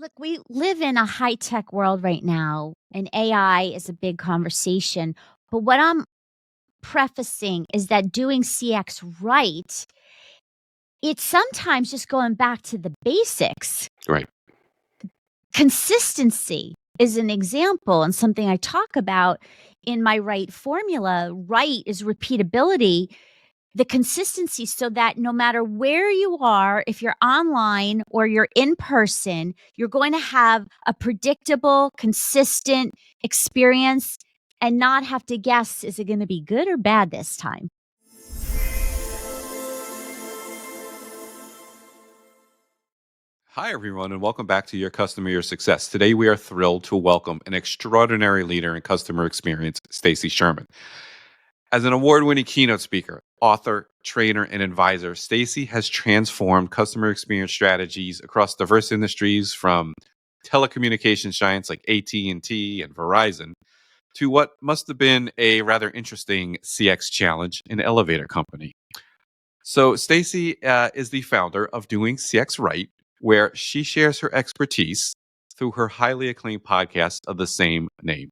Look, we live in a high tech world right now, and AI is a big conversation. But what I'm prefacing is that doing CX right, it's sometimes just going back to the basics. Right. Consistency is an example and something I talk about in my right formula. Right is repeatability, the consistency, so that no matter where you are, if you're online or you're in person, you're going to have a predictable, consistent experience and not have to guess, is it going to be good or bad this time? Hi, everyone, and welcome back to Your Customer, Your Success. Today, we are thrilled to welcome an extraordinary leader in customer experience, Stacy Sherman. As an award-winning keynote speaker, author, trainer, and advisor, Stacy has transformed customer experience strategies across diverse industries, from telecommunications giants like AT&T and Verizon to what must have been a rather interesting CX challenge, an elevator company. So, Stacy is the founder of Doing CX Right, where she shares her expertise through her highly acclaimed podcast of the same name.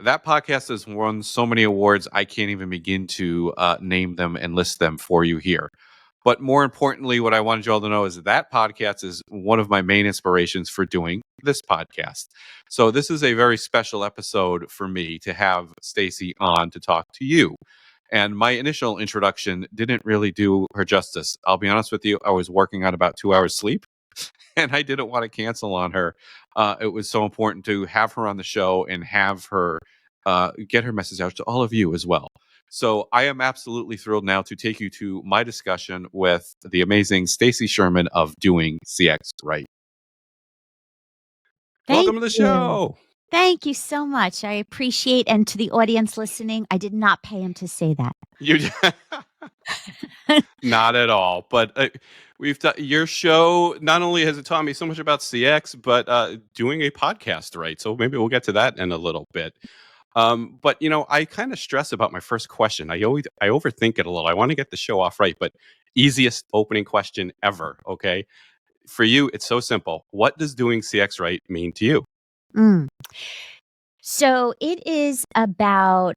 That podcast has won so many awards, I can't even begin to name them and list them for you here. But more importantly, what I wanted you all to know is that podcast is one of my main inspirations for doing this podcast. So this is a very special episode for me to have Stacy on to talk to you. And my initial introduction didn't really do her justice. I'll be honest with you, I was working on about 2 hours sleep and I didn't want to cancel on her. It was so important to have her on the show and have her get her message out to all of you as well. So I am absolutely thrilled now to take you to my discussion with the amazing Stacy Sherman of Doing CX Right. Thank Welcome to the you. show. Thank you so much. I appreciate, and to the audience listening, I did not pay him to say that. You not at all, but we've your show. Not only has it taught me so much about CX, but doing a podcast, right? So maybe we'll get to that in a little bit. But I kind of stress about my first question. I overthink it a little. I want to get the show off right, but easiest opening question ever. Okay, for you, it's so simple. What does doing CX right mean to you? Mm. So it is about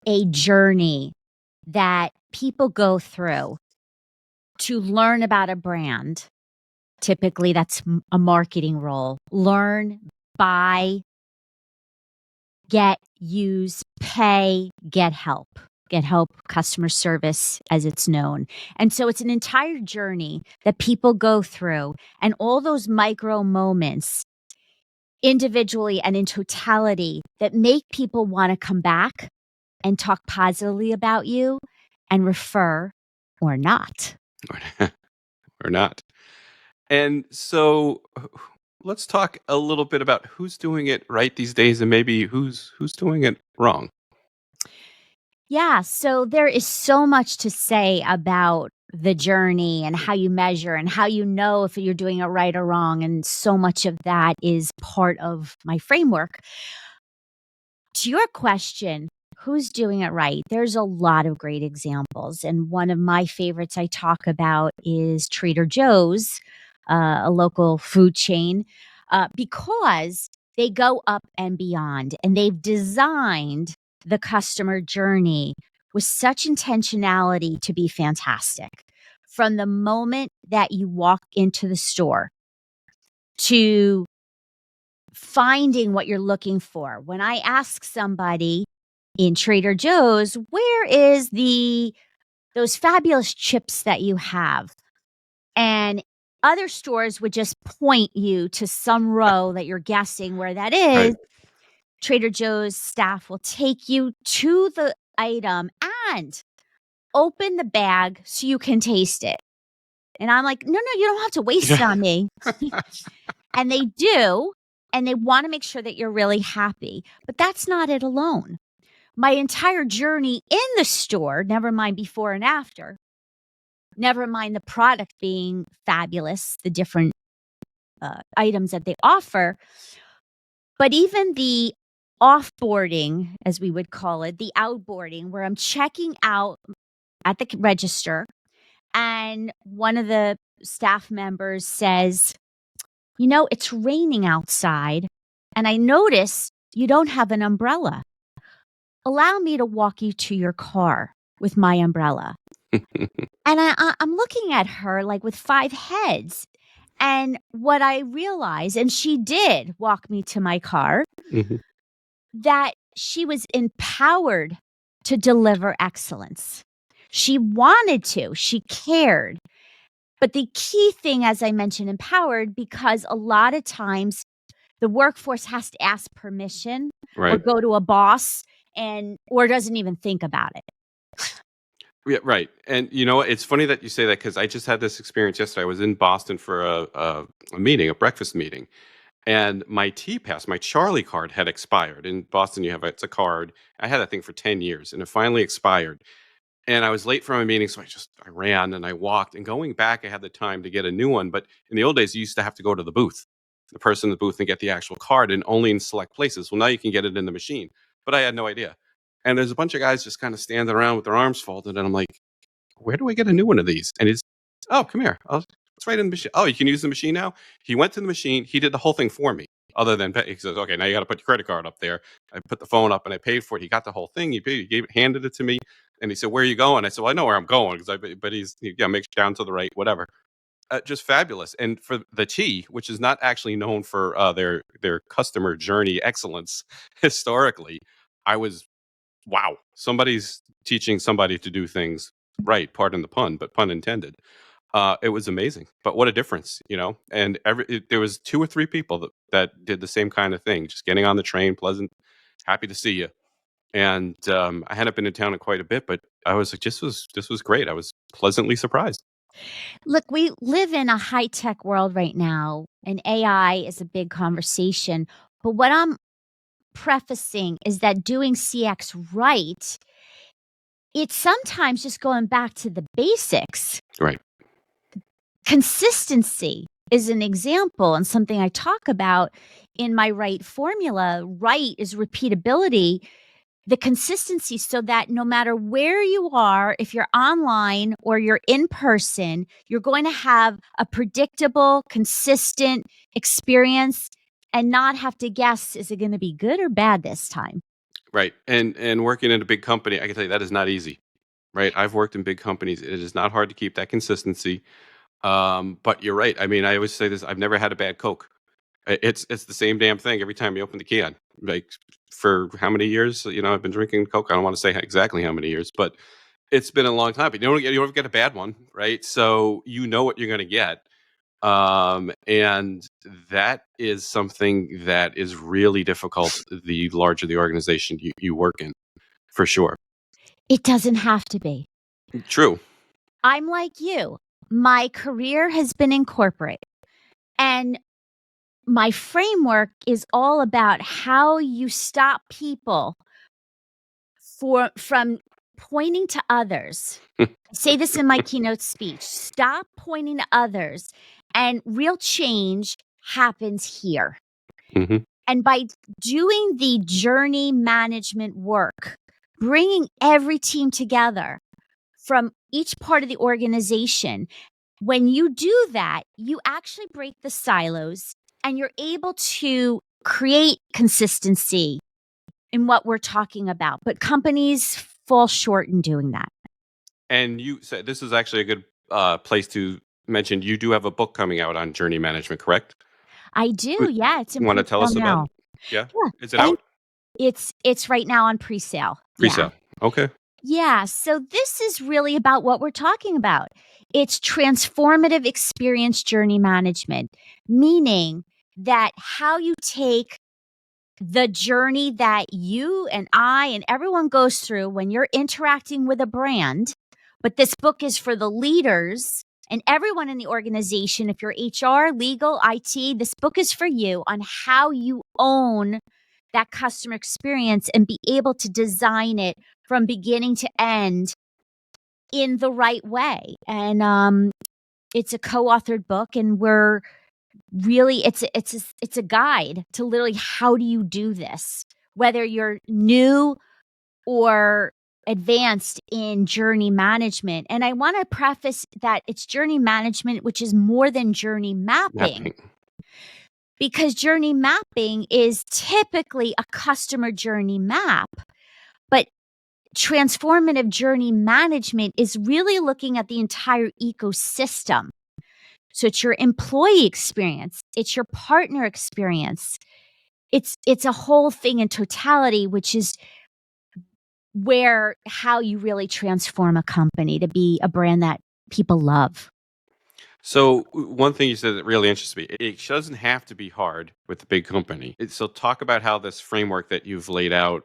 a journey that people go through to learn about a brand. Typically, that's a marketing role. Learn, buy, get, use, pay, get help. Get help, customer service, as it's known. And so it's an entire journey that people go through, and all those micro moments, individually and in totality, that make people want to come back and talk positively about you and refer or not. Or not. And so let's talk a little bit about who's doing it right these days and maybe who's doing it wrong. Yeah, so there is so much to say about the journey and how you measure and how you know if you're doing it right or wrong. And so much of that is part of my framework. To your question, who's doing it right? There's a lot of great examples. And one of my favorites I talk about is Trader Joe's, a local food chain, because they go up and beyond, and they've designed the customer journey with such intentionality to be fantastic. From the moment that you walk into the store to finding what you're looking for. When I ask somebody in Trader Joe's, where is those fabulous chips that you have? And other stores would just point you to some row that you're guessing where that is. Right. Trader Joe's staff will take you to the item and open the bag so you can taste it. And I'm like, no, you don't have to waste it on me. And they do. And they want to make sure that you're really happy. But that's not it alone. My entire journey in the store, never mind before and after, never mind the product being fabulous, the different items that they offer, but even the offboarding, as we would call it, the outboarding, where I'm checking out at the register and one of the staff members says, It's raining outside, and I notice you don't have an umbrella. Allow me to walk you to your car with my umbrella." And I'm looking at her like with 5 heads. And what I realized, and she did walk me to my car, Mhm. that she was empowered to deliver excellence. She wanted to, she cared. But the key thing, as I mentioned, empowered, because a lot of times the workforce has to ask permission or Right. go to a boss or doesn't even think about it. Yeah, right. And you know what? It's funny that you say that because I just had this experience yesterday. I was in Boston for a meeting, a breakfast meeting, and my T pass, my Charlie card had expired. In Boston, it's a card. I had that thing for 10 years and it finally expired. And I was late for my meeting, so I ran and I walked. And going back, I had the time to get a new one. But in the old days, you used to have to go to the person in the booth, and get the actual card, and only in select places. Well, now you can get it in the machine. But I had no idea. And there's a bunch of guys just kind of standing around with their arms folded, and I'm like, where do I get a new one of these? And he's, oh, come here. It's right in the machine. Oh, you can use the machine now? He went to the machine. He did the whole thing for me. Other than he says, okay, now you got to put your credit card up there. I put the phone up and I paid for it. He got the whole thing. He paid, handed it to me, and he said, "Where are you going?" I said, "Well, I know where I'm going because But make sure down to the right, whatever." Just fabulous. And for the T, which is not actually known for their customer journey excellence historically, I was wow. Somebody's teaching somebody to do things right. Pardon the pun, but pun intended. It was amazing. But what a difference, you know? And there was 2 or 3 people that did the same kind of thing, just getting on the train, pleasant, happy to see you. And I hadn't been in town in quite a bit, but I was like, this was great. I was pleasantly surprised. Look, we live in a high tech world right now, and AI is a big conversation. But what I'm prefacing is that doing CX right, it's sometimes just going back to the basics. Right. Consistency is an example and something I talk about in my right formula. Right is repeatability, the consistency, so that no matter where you are, if you're online or you're in person, you're going to have a predictable, consistent experience and not have to guess, is it going to be good or bad this time? Right. And working in a big company, I can tell you that is not easy. Right. I've worked in big companies. It is not hard to keep that consistency. But you're right. I mean, I always say this, I've never had a bad Coke. It's the same damn thing every time you open the can. Like for how many years? I've been drinking Coke. I don't want to say exactly how many years, but it's been a long time. But you don't get a bad one, right? So you know what you're going to get. And that is something that is really difficult the larger the organization you work in, for sure. It doesn't have to be. True. I'm like you. My career has been in corporate, and my framework is all about how you stop people from pointing to others. I say this in my keynote speech. Stop pointing to others, and real change happens here. Hmm. And by doing the journey management work, bringing every team together from each part of the organization, when you do that, you actually break the silos and you're able to create consistency in what we're talking about. But companies fall short in doing that. And you said this is actually a good place to mention. You do have a book coming out on journey management, correct? I do. Yeah, it's in Want to tell pre-sale us about now. it? Yeah. Yeah. Is it And out? it's right now on pre-sale. Yeah. Pre-sale. Okay. Yeah. So this is really about what we're talking about. It's transformative experience journey management, meaning that how you take the journey that you and I and everyone goes through when you're interacting with a brand. But this book is for the leaders and everyone in the organization. If you're HR, legal, IT, this book is for you on how you own that customer experience and be able to design it from beginning to end in the right way. And it's a co-authored book, and we're really it's a guide to literally how do you do this, whether you're new or advanced in journey management. And I want to preface that it's journey management, which is more than journey mapping. Mapping. because journey mapping is typically a customer journey map. But transformative journey management is really looking at the entire ecosystem. So it's your employee experience, it's your partner experience. It's a whole thing in totality, which is where how you really transform a company to be a brand that people love. So one thing you said that really interests me, it doesn't have to be hard with the big company. So talk about how this framework that you've laid out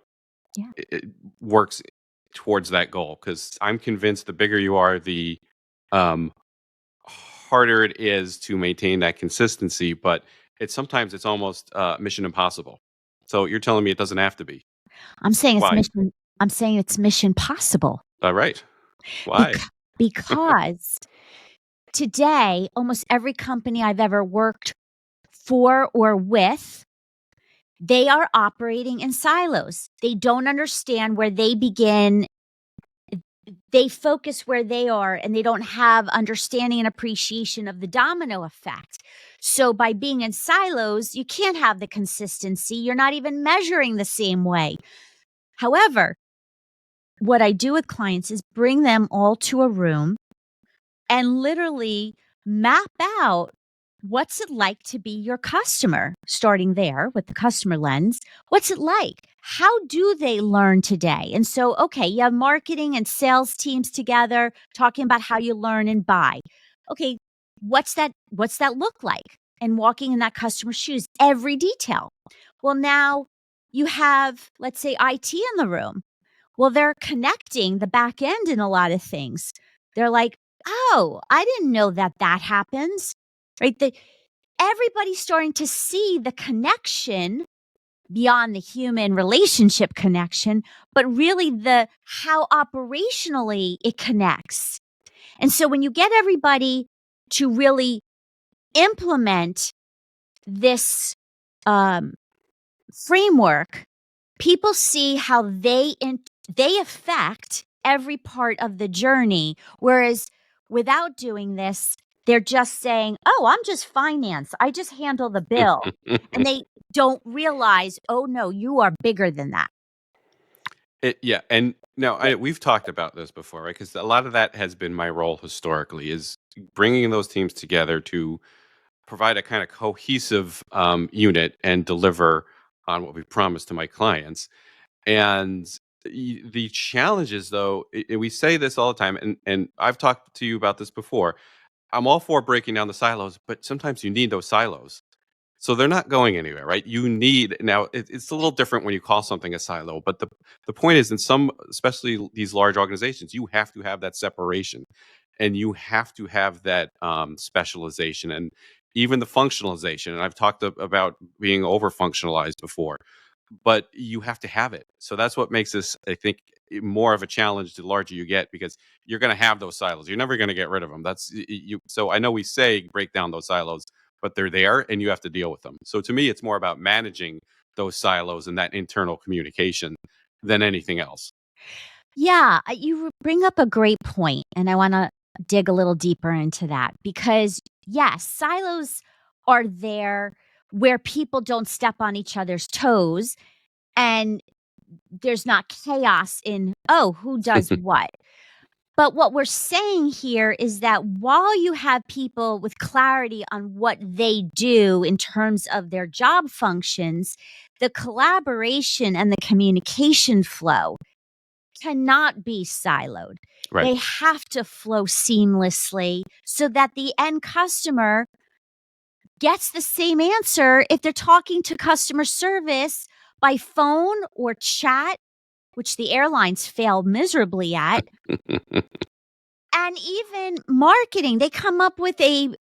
Yeah. it works towards that goal. Because I'm convinced the bigger you are, the um, harder it is to maintain that consistency. But sometimes it's almost mission impossible. So you're telling me it doesn't have to be. I'm saying it's Why? mission I'm saying it's mission possible All right. Why? bec- because today almost every company I've ever worked for or with, they are operating in silos. They don't understand where they begin. They focus where they are and they don't have understanding and appreciation of the domino effect. So by being in silos, you can't have the consistency. You're not even measuring the same way. However, what I do with clients is bring them all to a room and literally map out what's it like to be your customer, starting there with the customer lens. What's it like? How do they learn today? And so, okay, you have marketing and sales teams together talking about how you learn and buy. Okay, what's that look like? And walking in that customer's shoes, every detail. Well, now you have, let's say, IT in the room. Well, they're connecting the back end in a lot of things. They're like, oh, I didn't know that that happens. Right? Everybody's starting to see the connection beyond the human relationship connection, but really the how operationally it connects. And so when you get everybody to really implement this um, framework, people see how they affect every part of the journey. Whereas without doing this, they're just saying, "Oh, I'm just finance. I just handle the bill." And they don't realize, "Oh no, you are bigger than that." Yeah, and no, we've talked about this before, right? Because a lot of that has been my role historically, is bringing those teams together to provide a kind of cohesive unit and deliver on what we promised to my clients. And the challenges, though, we say this all the time, and I've talked to you about this before. I'm all for breaking down the silos, but sometimes you need those silos. So they're not going anywhere, right? You need now. It's a little different when you call something a silo, but the point is, in some, especially these large organizations, you have to have that separation, and you have to have that specialization, and even the functionalization. And I've talked about being over functionalized before, but you have to have it. So that's what makes this, I think, more of a challenge the larger you get, because you're going to have those silos. You're never going to get rid of them. That's you. So I know we say break down those silos, but they're there and you have to deal with them. So to me, it's more about managing those silos and that internal communication than anything else. Yeah, you bring up a great point, and I want to dig a little deeper into that because, yes, silos are there where people don't step on each other's toes and there's not chaos in, oh, who does what. But what we're saying here is that while you have people with clarity on what they do in terms of their job functions, the collaboration and the communication flow cannot be siloed. Right. They have to flow seamlessly so that the end customer gets the same answer if they're talking to customer service by phone or chat, which the airlines fail miserably at. And even marketing, they come up with a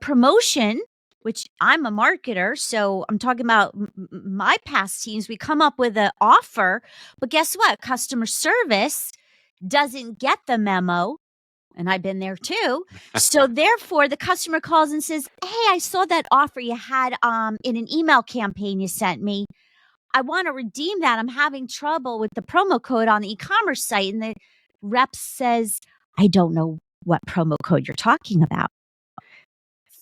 promotion, which I'm a marketer, so I'm talking about my past teams. We come up with an offer, but guess what? Customer service doesn't get the memo, and I've been there too. So therefore, the customer calls and says, "Hey, I saw that offer you had in an email campaign you sent me. I want to redeem that. I'm having trouble with the promo code on the e-commerce site." And the rep says, "I don't know what promo code you're talking about."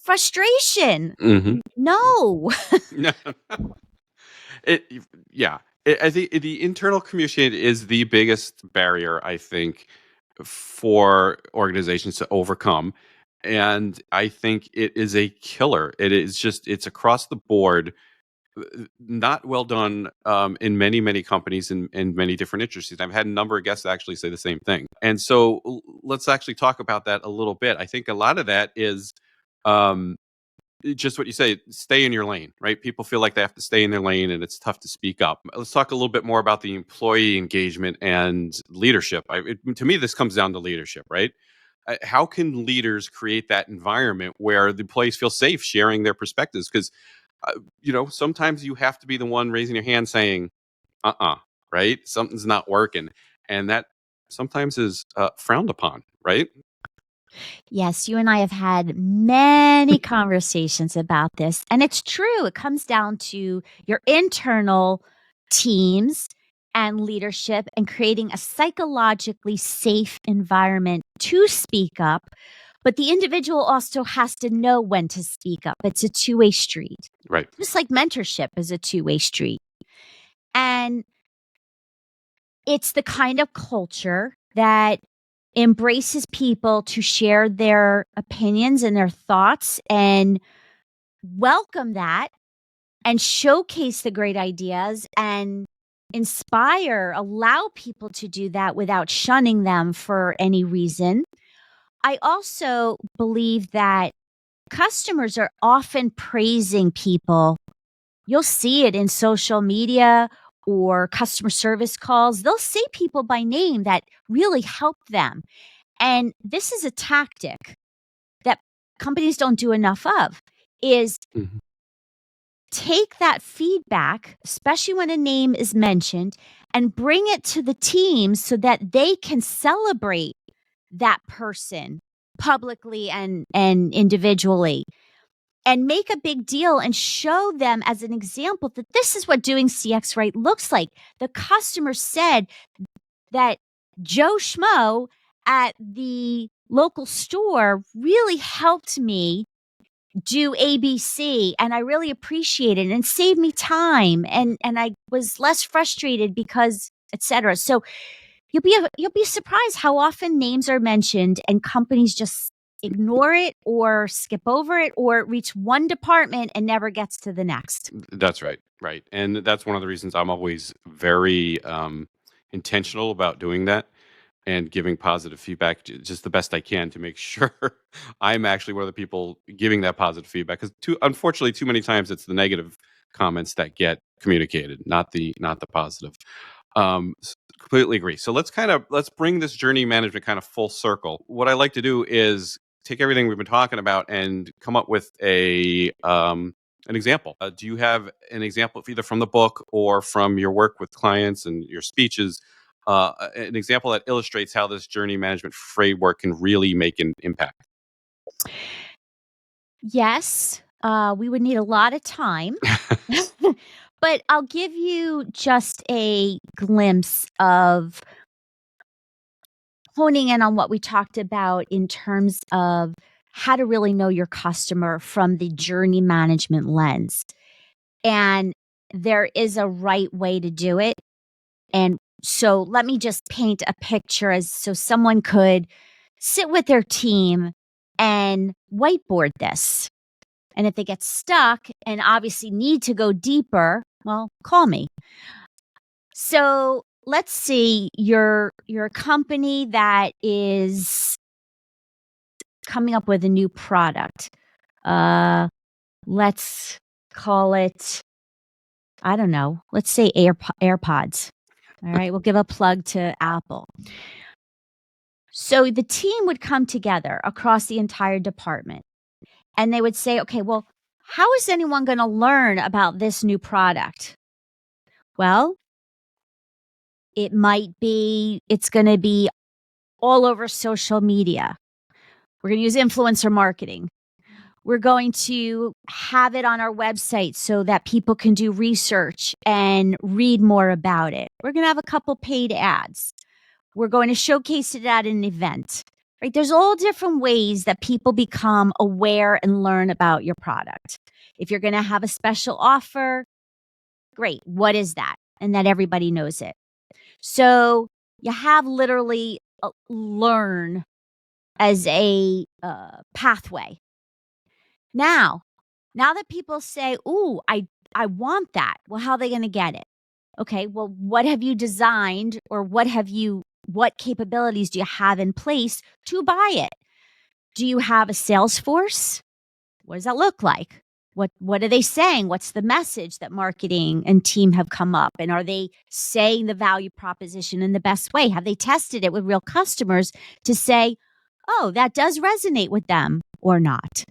frustration. Mhm. No. It yeah. I think the internal communication is the biggest barrier, I think, for organizations to overcome, and I think it is a killer. It's across the board, not well done, in many, many companies in many different industries. I've had a number of guests actually say the same thing, and so let's actually talk about that a little bit. I think a lot of that is, um, just what you say, stay in your lane, right? People feel like they have to stay in their lane and it's tough to speak up. Let's talk a little bit more about the employee engagement and leadership. To me, this comes down to leadership, right? How can leaders create that environment where the employees feel safe sharing their perspectives? Because, sometimes you have to be the one raising your hand saying, right? Something's not working. And that sometimes is frowned upon, right? Yes, you and I have had many conversations about this. And it's true. It comes down to your internal teams and leadership and creating a psychologically safe environment to speak up. But the individual also has to know when to speak up. It's a two-way street, Right. just like mentorship is a two-way street. And it's the kind of culture that embraces people to share their opinions and their thoughts and welcome that and showcase the great ideas and allow people to do that without shunning them for any reason. I also believe that customers are often praising people. You'll see it in social media or customer service calls. They'll say people by name that really helped them. And this is a tactic that companies don't do enough of, is Mhm. take that feedback, especially when a name is mentioned, and bring it to the team so that they can celebrate that person publicly and individually and make a big deal and show them as an example that this is what doing CX right looks like. The customer said that Joe Schmo at the local store really helped me do ABC and I really appreciate it and saved me time and I was less frustrated because etc. So you'll be surprised how often names are mentioned and companies just ignore it or skip over it or reach one department and never gets to the next. That's right, right, and that's one of the reasons I'm always very, intentional about doing that and giving positive feedback, just the best I can to make sure I'm actually one of the people giving that positive feedback. Because unfortunately, too many times it's the negative comments that get communicated, not the positive. Completely agree. So let's bring this journey management kind of full circle. What I like to do is take everything we've been talking about and come up with an example. Do you have an example, either from the book or from your work with clients and your speeches? An example that illustrates how this journey management framework can really make an impact. Yes, we would need a lot of time, but I'll give you just a glimpse of honing in on what we talked about in terms of how to really know your customer from the journey management lens. And there is a right way to do it. And so let me just paint a picture as so someone could sit with their team and whiteboard this. And if they get stuck and obviously need to go deeper, well, call me. So let's see, you're a company that is coming up with a new product. Let's call it, I don't know, let's say AirPods. All right, we'll give a plug to Apple. So the team would come together across the entire department and they would say, okay, well, how is anyone going to learn about this new product? Well, it's going to be all over social media. We're going to use influencer marketing. We're going to have it on our website so that people can do research and read more about it. We're going to have a couple paid ads. We're going to showcase it at an event. right? There's all different ways that people become aware and learn about your product. If you're going to have a special offer, great. What is that? And that everybody knows it. So you have literally learn as a pathway. Now that people say, "Ooh, I want that." Well, how are they going to get it? Okay, well, what have you designed, or what capabilities do you have in place to buy it? Do you have a sales force? What does that look like? What are they saying? What's the message that marketing and team have come up? And are they saying the value proposition in the best way? Have they tested it with real customers to say, "Oh, that does resonate with them," or not?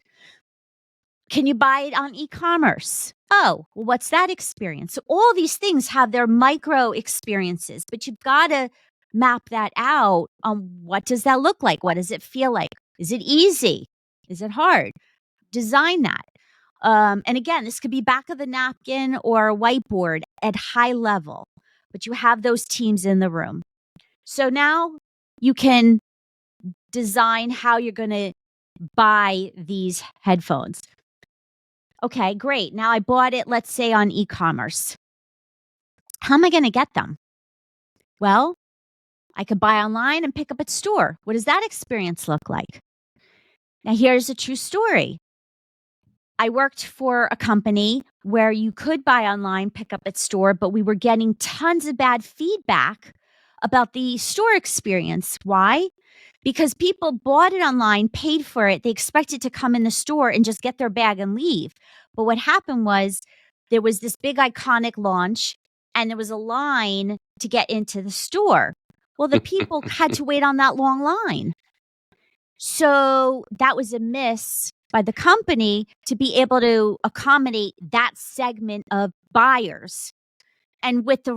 Can you buy it on e-commerce? Oh, well, what's that experience? So all these things have their micro experiences, but you've got to map that out on what does that look like? What does it feel like? Is it easy? Is it hard? Design that. And again, this could be back of the napkin or a whiteboard at high level, but you have those teams in the room. So now you can design how you're going to buy these headphones. Okay, great. Now I bought it, let's say on e-commerce. How am I going to get them? Well, I could buy online and pick up at store. What does that experience look like? Now here's a true story. I worked for a company where you could buy online, pick up at store, but we were getting tons of bad feedback about the store experience. Why? Because people bought it online, paid for it. They expected to come in the store and just get their bag and leave. But what happened was there was this big iconic launch and there was a line to get into the store. Well, the people had to wait on that long line. So that was a miss by the company to be able to accommodate that segment of buyers. And with the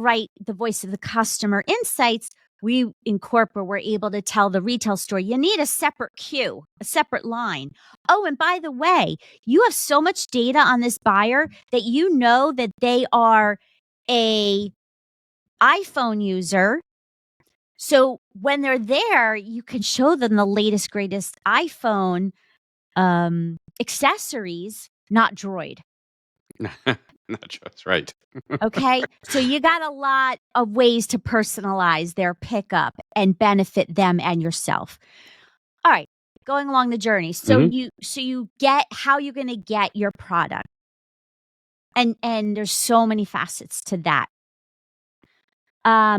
voice of the customer insights, we in corporate were able to tell the retail store, you need a separate queue, a separate line. Oh, and by the way, you have so much data on this buyer that you know that they are a iPhone user. So when they're there, you can show them the latest, greatest iPhone accessories, not Droid. Not just right. Okay. So you got a lot of ways to personalize their pickup and benefit them and yourself. All right. Going along the journey. So you get how you're going to get your product. And there's so many facets to that.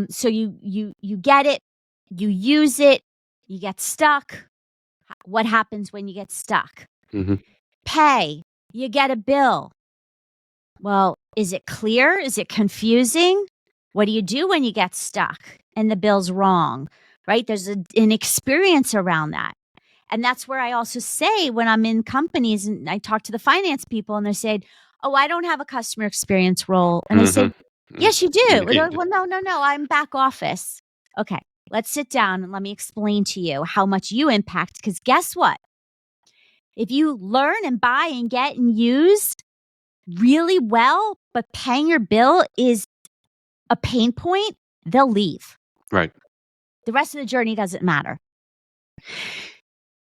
So you get it, you use it, you get stuck. What happens when you get stuck? Pay. You get a bill. Well, is it clear? Is it confusing? What do you do when you get stuck and the bill's wrong, right? There's an experience around that. And that's where I also say when I'm in companies and I talk to the finance people and they say, "Oh, I don't have a customer experience role." And I say, "Yes, you do." Well, no, I'm back office. Okay, let's sit down and let me explain to you how much you impact. Because guess what? If you learn and buy and get and use really well, but paying your bill is a pain point, they'll leave. Right. The rest of the journey doesn't matter.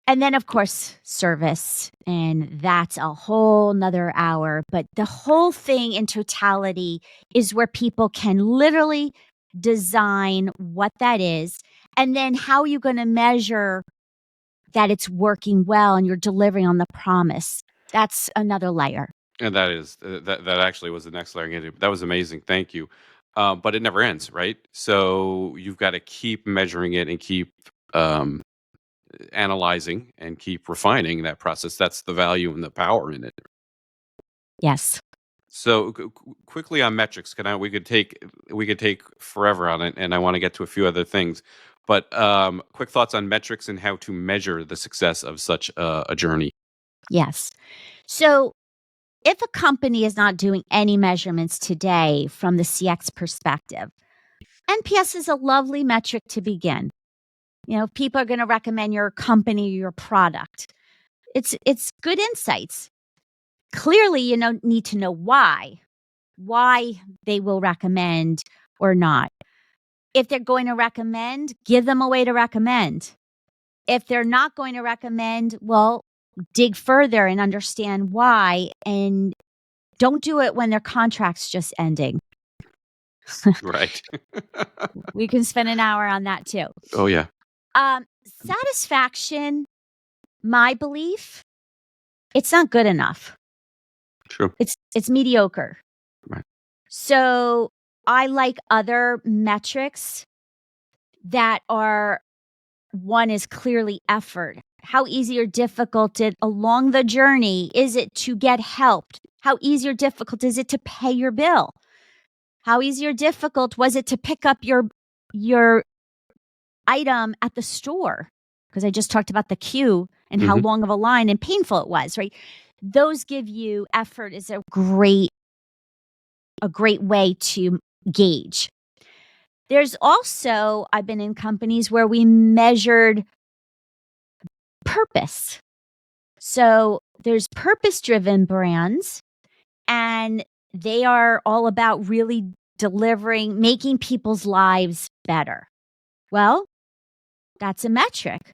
And then, of course, service. And that's a whole nother hour. But the whole thing in totality is where people can literally design what that is. And then how are you going to measure that it's working well and you're delivering on the promise? That's another layer. And that is that actually was the next layer. That was amazing. Thank you. But it never ends, right? So you've got to keep measuring it and keep analyzing and keep refining that process. That's the value and the power in it. Yes. So quickly on metrics, we could take forever on it, and I want to get to a few other things. But quick thoughts on metrics and how to measure the success of such a journey. Yes. So if a company is not doing any measurements today from the CX perspective, NPS is a lovely metric to begin. You know, if people are going to recommend your company or your product, it's good insights. Clearly, you need to know why they will recommend or not. If they're going to recommend, give them a way to recommend. If they're not going to recommend, well, dig further and understand why, and don't do it when their contract's just ending. Right. We can spend an hour on that too. Oh, yeah. Satisfaction, my belief, it's not good enough. True. It's mediocre. Right. So I like other metrics that are, one is clearly effort. How easy or difficult along the journey is it to get helped? How easy or difficult is it to pay your bill? How easy or difficult was it to pick up your item at the store? Because I just talked about the queue and how Mhm. long of a line and painful it was, right? Those give you effort is a great way to gauge. There's also, I've been in companies where we measured purpose. So there's purpose-driven brands, and they are all about really delivering, making people's lives better. Well, that's a metric.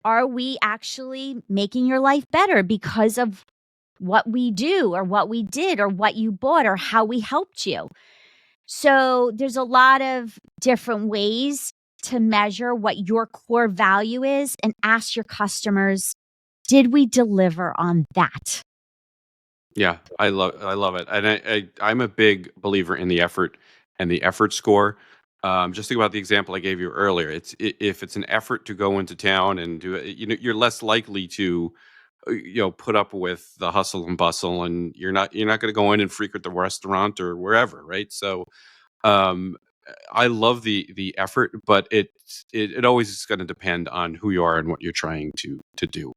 Are we actually making your life better because of what we do or what we did or what you bought or how we helped you? So there's a lot of different ways to measure what your core value is and ask your customers, did we deliver on that? Yeah, I love it, and I'm a big believer in the effort and the effort score. Just think about the example I gave you earlier. If it's an effort to go into town and do it, you're less likely to, put up with the hustle and bustle, and you're not going to go in and frequent the restaurant or wherever, right? So, um, I love the effort, but it always is going to depend on who you are and what you're trying to do.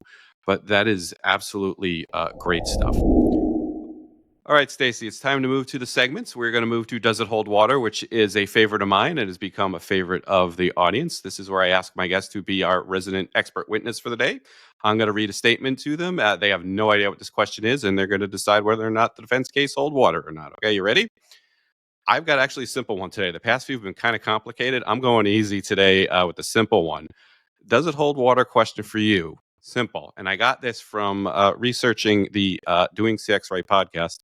But that is absolutely great stuff. All right, Stacy, it's time to move to the segments. We're going to move to Does It Hold Water, which is a favorite of mine and has become a favorite of the audience. This is where I ask my guests to be our resident expert witness for the day. I'm going to read a statement to them. They have no idea what this question is, and they're going to decide whether or not the defense case hold water or not. Okay, you ready? I've got actually a simple one today. The past few have been kind of complicated. I'm going easy today with the simple one. Does it hold water question for you? Simple. And I got this from researching the Doing CX Right podcast.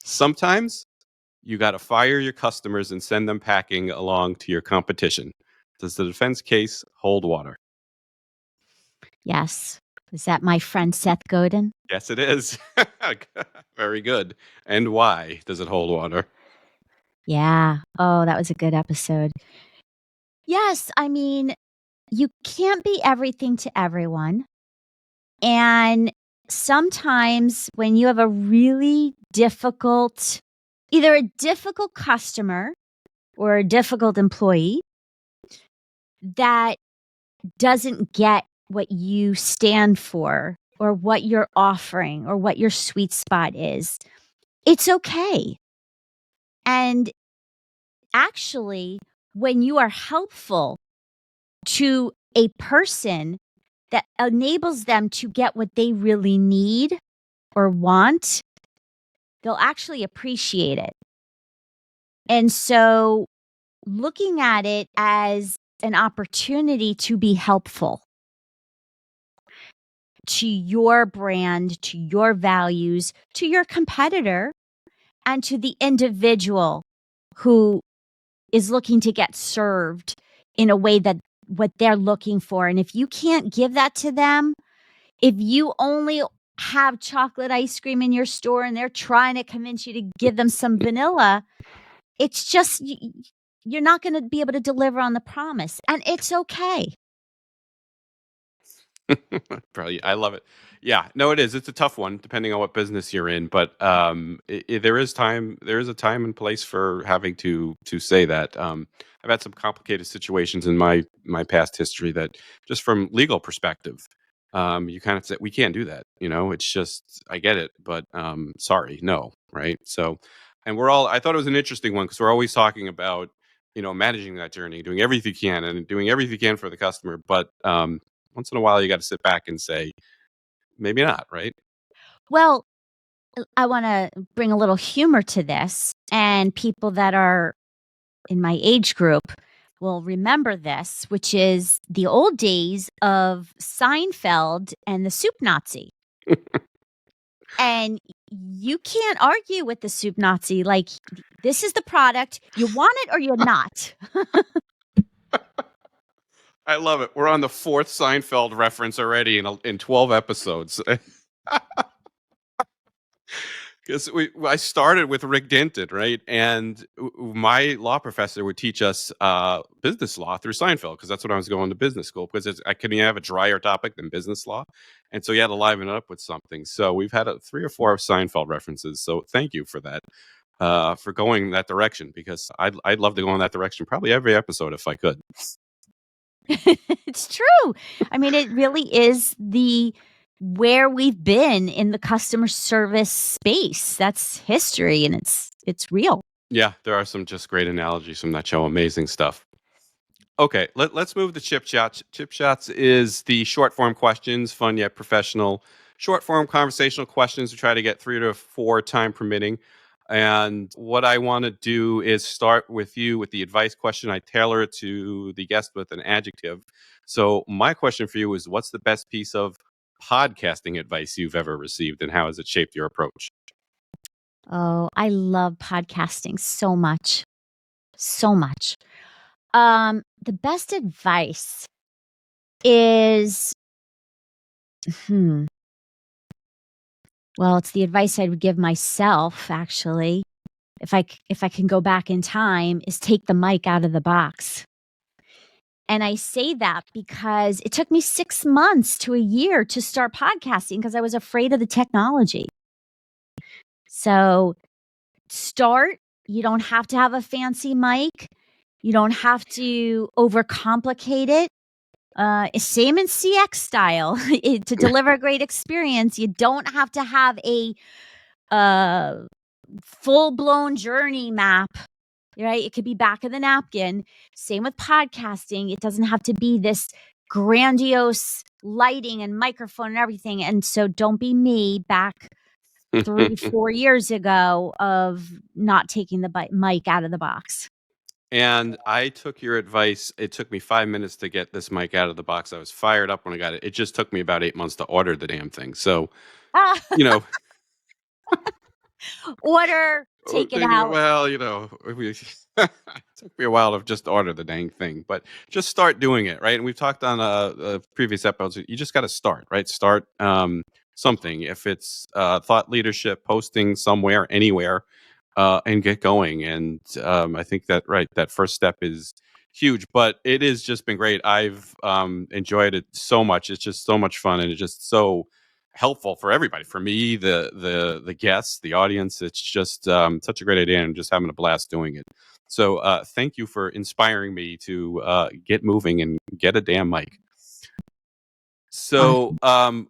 Sometimes you got to fire your customers and send them packing along to your competition. Does the defense case hold water? Yes. Is that my friend Seth Godin? Yes, it is. Very good. And why does it hold water? Yeah. Oh, that was a good episode. Yes. I mean, you can't be everything to everyone. And sometimes when you have a really difficult, either a difficult customer or a difficult employee that doesn't get what you stand for or what you're offering or what your sweet spot is, it's okay. And actually, when you are helpful to a person that enables them to get what they really need or want, they'll actually appreciate it. And so, looking at it as an opportunity to be helpful to your brand, to your values, to your competitor, and to the individual who is looking to get served in a way that what they're looking for. And if you can't give that to them, if you only have chocolate ice cream in your store and they're trying to convince you to give them some vanilla, it's just you're not going to be able to deliver on the promise. And it's okay. Probably, I love it. Yeah, no, it is. It's a tough one, depending on what business you're in. But there is time. There is a time and place for having to say that. I've had some complicated situations in my past history that, just from legal perspective, you kind of say we can't do that. It's just I get it, but sorry, no, right? So, and we're all. I thought it was an interesting one because we're always talking about managing that journey, doing everything you can, and doing everything you can for the customer, but once in a while you got to sit back and say maybe not, right? Well, I want to bring a little humor to this, and people that are in my age group will remember this, which is the old days of Seinfeld and the soup Nazi. And you can't argue with the soup Nazi. Like, this is the product. You want it or you're not. I love it. We're on the fourth Seinfeld reference already in 12 episodes. Because I started with Rick Denton, right? And my law professor would teach us business law through Seinfeld, because that's what I was going to business school. Because I couldn't have a drier topic than business law, and so you had to liven it up with something. So we've had 3 or 4 Seinfeld references. So thank you for that, for going that direction. Because I'd love to go in that direction probably every episode if I could. It's true. I mean, it really is where we've been in the customer service space. That's history, and it's real. Yeah, there are some just great analogies from that show. Amazing stuff. Okay, let's move to Chip Shots. Chip Shots is the short form questions, fun yet professional, short form conversational questions. We try to get 3 to 4 time permitting. And what I want to do is start with you with the advice question. I tailor it to the guest with an adjective. So my question for you is, what's the best piece of podcasting advice you've ever received, and how has it shaped your approach? Oh, I love podcasting so much. So much. The best advice is, well, it's the advice I would give myself, actually, if I can go back in time, is take the mic out of the box. And I say that because it took me 6 months to a year to start podcasting because I was afraid of the technology. So start. You don't have to have a fancy mic. You don't have to overcomplicate it. Same in CX style. To deliver a great experience, you don't have to have a full-blown journey map, right? It could be back of the napkin. Same with podcasting. It doesn't have to be this grandiose lighting and microphone and everything. And so don't be me back 3, 4 years ago of not taking the mic out of the box. And I took your advice. It took me 5 minutes to get this mic out of the box. I was fired up when I got it. It just took me about 8 months to order the damn thing. So, you know, Order, take it out. well, it took me a while to just order the dang thing, but just start doing it, right? And we've talked on a previous episodes. You just got to start, right? Start something. If it's thought leadership, posting somewhere, anywhere, and get going. And I think that that first step is huge. But it has just been great. I've enjoyed it so much. It's just so much fun, and it's just so helpful for everybody. For me, the guests, the audience. It's just such a great idea, and just having a blast doing it. So thank you for inspiring me to get moving and get a damn mic. So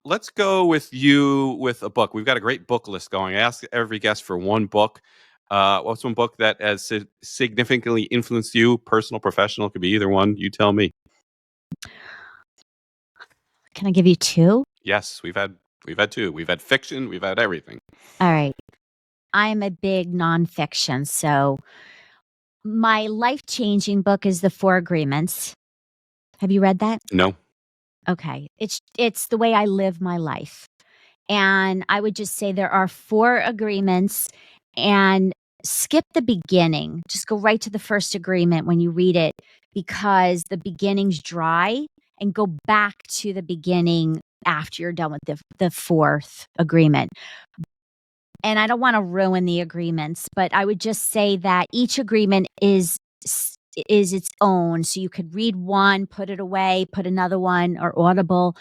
let's go with you with a book. We've got a great book list going. I ask every guest for one book. What's one book that has significantly influenced you, personal, professional? Could be either one. You tell me. Can I give you 2? Yes, we've had 2. We've had fiction. We've had everything. All right. I'm a big nonfiction. So my life-changing book is The 4 Agreements. Have you read that? No. Okay. It's the way I live my life. And I would just say there are 4 agreements, and skip the beginning. Just go right to the first agreement when you read it, because the beginning's dry, and go back to the beginning after you're done with the 4th agreement. And I don't want to ruin the agreements, but I would just say that each agreement is its own. So you could read one, put it away, put another one, or Audible.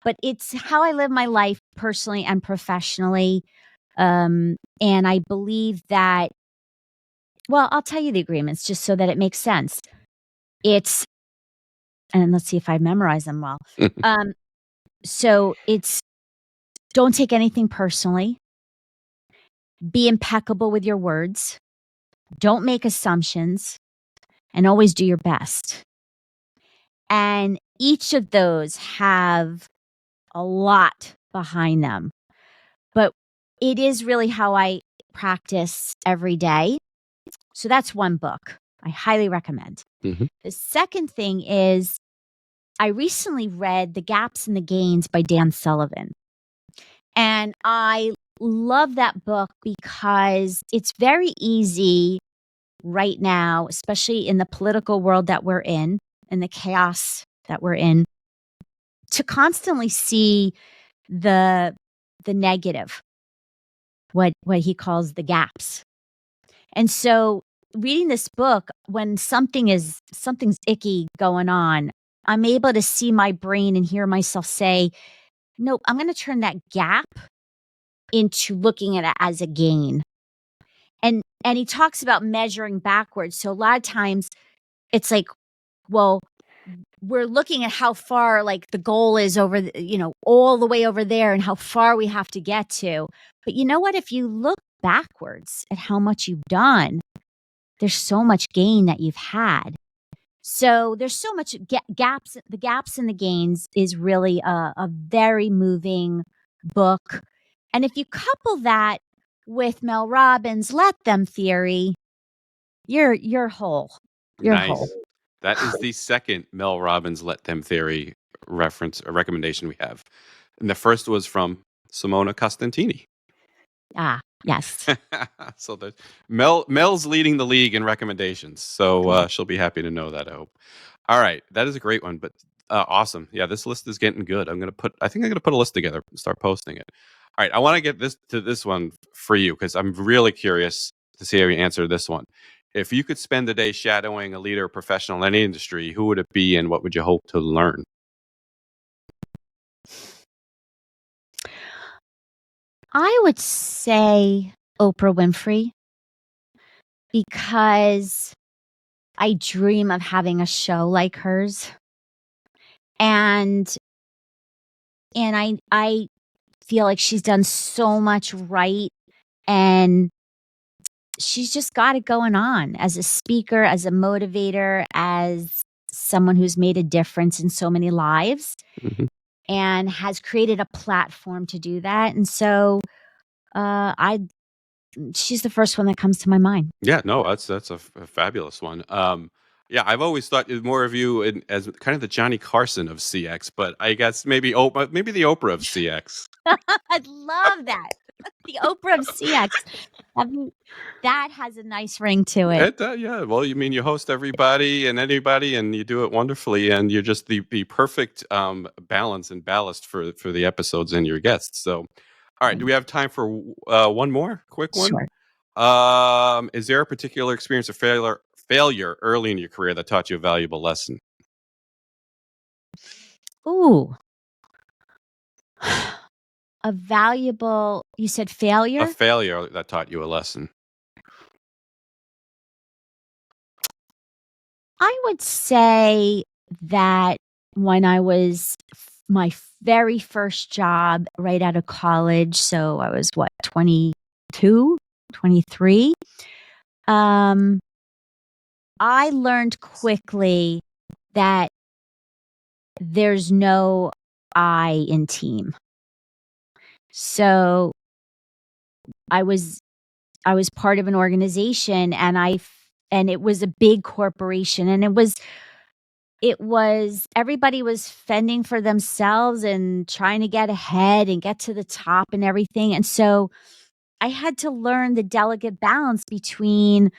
But it's how I live my life personally and professionally. And I believe that, well, I'll tell you the agreements just so that it makes sense. And let's see if I memorize them well. So it's, don't take anything personally. Be impeccable with your words. Don't make assumptions, and always do your best. And each of those have a lot behind them. But it is really how I practice every day. So that's one book. I highly recommend. Mhm. The second thing is I recently read The Gaps and the Gains by Dan Sullivan. And I love that book because it's very easy right now, especially in the political world that we're in the chaos that we're in, to constantly see the negative, what he calls the gaps. And so reading this book, when something's icky going on, I'm able to see my brain and hear myself say, nope, I'm going to turn that gap into looking at it as a gain. And he talks about measuring backwards. So a lot of times it's like, well, we're looking at how far, like, the goal is over, all the way over there and how far we have to get to. But you know what? If you look backwards at how much you've done, there's so much gain that you've had. So there's so much gaps. The Gaps and the Gains is really a very moving book. And if you couple that with Mel Robbins' Let Them theory, you're whole. You're whole. Nice. That is the second Mel Robbins Let Them theory reference or recommendation we have. And the first was from Simona Costantini. Ah, yes. So Mel's leading the league in recommendations. So she'll be happy to know that, I hope. All right, that is a great one, but awesome. Yeah, this list is getting good. I think I'm gonna put a list together and start posting it. All right, I want to get this one for you because I'm really curious to see how you answer this one. If you could spend a day shadowing a leader or professional in any industry, who would it be and what would you hope to learn? I would say Oprah Winfrey, because I dream of having a show like hers. And I feel like she's done so much right, and she's just got it going on as a speaker, as a motivator, as someone who's made a difference in so many lives Mhm. and has created a platform to do that. And so she's the first one that comes to my mind. Yeah, no, that's a fabulous one. Yeah, I've always thought more of you as kind of the Johnny Carson of CX, but I guess maybe maybe the Oprah of CX. I'd love that. The Oprah of CX. That has a nice ring to it. Yeah. Well, you mean you host everybody and anybody, and you do it wonderfully, and you're just the perfect balance and ballast for the episodes and your guests. So, all right, do we have time for one more quick one? Sure. Is there a particular experience of failure early in your career that taught you a valuable lesson? Ooh. You said failure? A failure that taught you a lesson. I would say that when I was my very first job right out of college, so I was 22, 23. I learned quickly that there's no I in team. So I was part of an organization, and it was a big corporation, and it was everybody was fending for themselves and trying to get ahead and get to the top and everything. And so I had to learn the delicate balance between,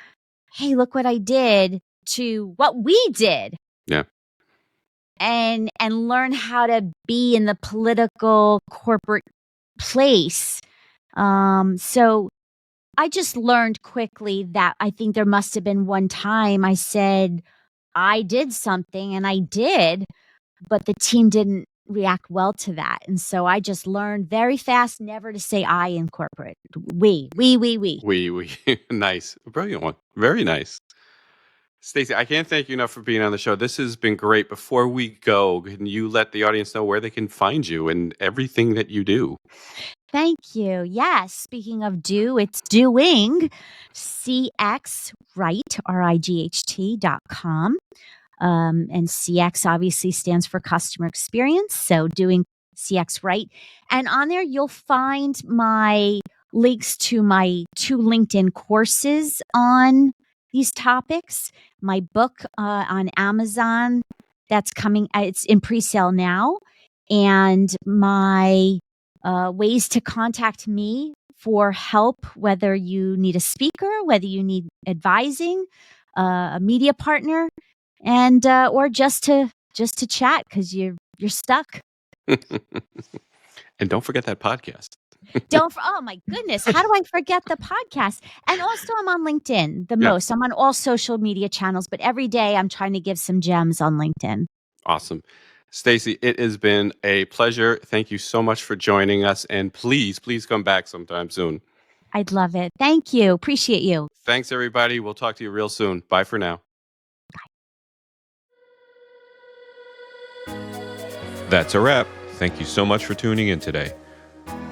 hey, look what I did, to what we did. Yeah. And learn how to be in the political corporate place. So I just learned quickly that I think there must have been one time I said I did something, and I did, but the team didn't react well to that. And so I just learned very fast never to say I in corporate. We. We. Nice. Brilliant one. Very nice. Stacy, I can't thank you enough for being on the show. This has been great. Before we go, can you let the audience know where they can find you and everything that you do? Thank you. Yes. Speaking of it's doing CXRight, RIGHT.com. And CX obviously stands for customer experience. So doing CX Right. And on there, you'll find my links to my 2 LinkedIn courses on these topics. My book on Amazon that's coming, it's in pre-sale now, and my ways to contact me for help, whether you need a speaker, whether you need advising, a media partner, and or just to chat because you're stuck. And don't forget that podcast. Oh my goodness, how do I forget the podcast? And also I'm on LinkedIn the Yeah. most. I'm on all social media channels, but every day I'm trying to give some gems on LinkedIn. Awesome. Stacy, it has been a pleasure. Thank you so much for joining us. And please come back sometime soon. I'd love it. Thank you. Appreciate you. Thanks, everybody. We'll talk to you real soon. Bye for now. That's a wrap. Thank you so much for tuning in today.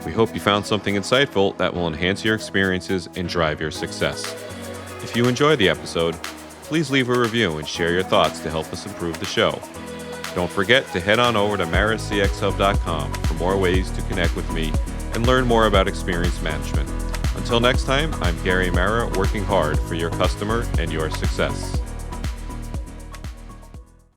We hope you found something insightful that will enhance your experiences and drive your success. If you enjoyed the episode, please leave a review and share your thoughts to help us improve the show. Don't forget to head on over to marracxhub.com for more ways to connect with me and learn more about experience management. Until next time, I'm Gary Marra, working hard for your customer and your success.